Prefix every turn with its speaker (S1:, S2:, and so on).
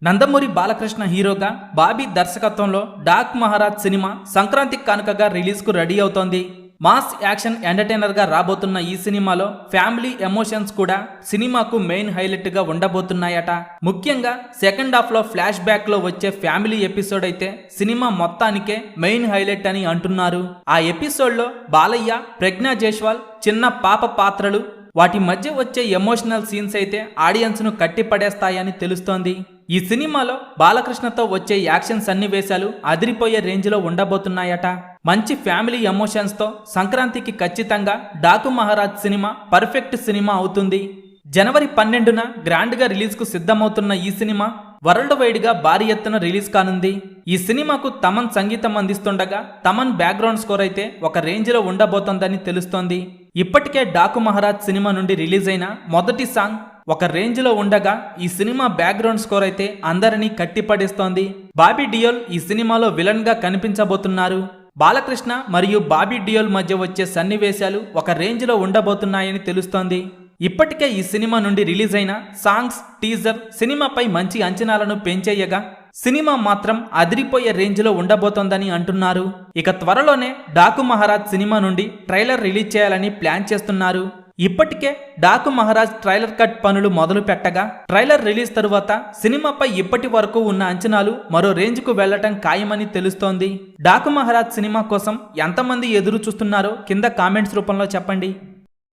S1: నందమూరి బాలకృష్ణ హీరోగా బాబీ దర్శకత్వంలో dock Maharaj cinema Sankranti కానుకగా రిలీజ్కు రెడీ అవుతోంది. మాస్ యాక్షన్ ఎంటర్టైనర్గా రాబోతున్న ఈ సినిమాలో ఫ్యామిలీ ఎమోషన్స్ కూడా సినిమాకు మెయిన్ హైలైట్గా ఉండబోతున్నాయట. ముఖ్యంగా సెకండ్ హాఫ్లో ఫ్లాష్ బ్యాక్లో వచ్చే ఫ్యామిలీ ఎపిసోడ్ అయితే సినిమా మొత్తానికే మెయిన్ హైలైట్ అని అంటున్నారు. ఆ ఎపిసోడ్లో బాలయ్య, ప్రజ్ఞా జైస్వాల్ చిన్న పాప పాత్రలు, వాటి మధ్య వచ్చే ఎమోషనల్ సీన్స్ అయితే ఆడియన్స్ను కట్టిపడేస్తాయని తెలుస్తోంది. ఈ సినిమాలో బాలకృష్ణతో వచ్చే యాక్షన్ సన్నివేశాలు అదిరిపోయే రేంజ్లో ఉండబోతున్నాయట. మంచి ఫ్యామిలీ ఎమోషన్స్తో సంక్రాంతికి ఖచ్చితంగా Daaku Maharaj cinema perfect cinema అవుతుంది. జనవరి 12న గ్రాండ్గా రిలీజ్కు సిద్ధమవుతున్న ఈ సినిమా వరల్డ్ వైడ్గా భారీ ఎత్తున రిలీజ్ కానుంది. ఈ సినిమాకు తమన్ సంగీతం అందిస్తుండగా తమన్ బ్యాక్గ్రౌండ్ స్కోర్ అయితే ఒక రేంజ్లో ఉండబోతోందని తెలుస్తోంది. ఇప్పటికే డాకు మహారాజ్ సినిమా నుండి రిలీజ్ అయిన మొదటి సాంగ్ ఒక రేంజ్లో ఉండగా ఈ సినిమా బ్యాక్గ్రౌండ్ స్కోర్ అయితే అందరినీ కట్టిపడేస్తోంది. బాబీ డియోల్ ఈ సినిమాలో విలన్గా కనిపించబోతున్నారు. బాలకృష్ణ మరియు బాబీ డియోల్ మధ్య వచ్చే సన్నివేశాలు ఒక రేంజ్లో ఉండబోతున్నాయని తెలుస్తోంది. ఇప్పటికే ఈ సినిమా నుండి రిలీజ్ అయిన సాంగ్స్, టీజర్ సినిమాపై మంచి అంచనాలను పెంచేయగా సినిమా మాత్రం అదిరిపోయే రేంజ్లో ఉండబోతోందని అంటున్నారు. ఇక త్వరలోనే డాకు మహారాజ్ సినిమా నుండి ట్రైలర్ రిలీజ్ చేయాలని ప్లాన్ చేస్తున్నారు. ఇప్పటికే డాకు మహారాజ్ ట్రైలర్ కట్ పనులు మొదలు పెట్టగా ట్రైలర్ రిలీజ్ తరువాత సినిమాపై ఇప్పటి వరకు ఉన్న అంచనాలు మరో రేంజ్కు వెళ్లటం ఖాయమని తెలుస్తోంది. డాకు మహారాజ్ సినిమా కోసం ఎంతమంది ఎదురు చూస్తున్నారో కింద కామెంట్స్ రూపంలో చెప్పండి.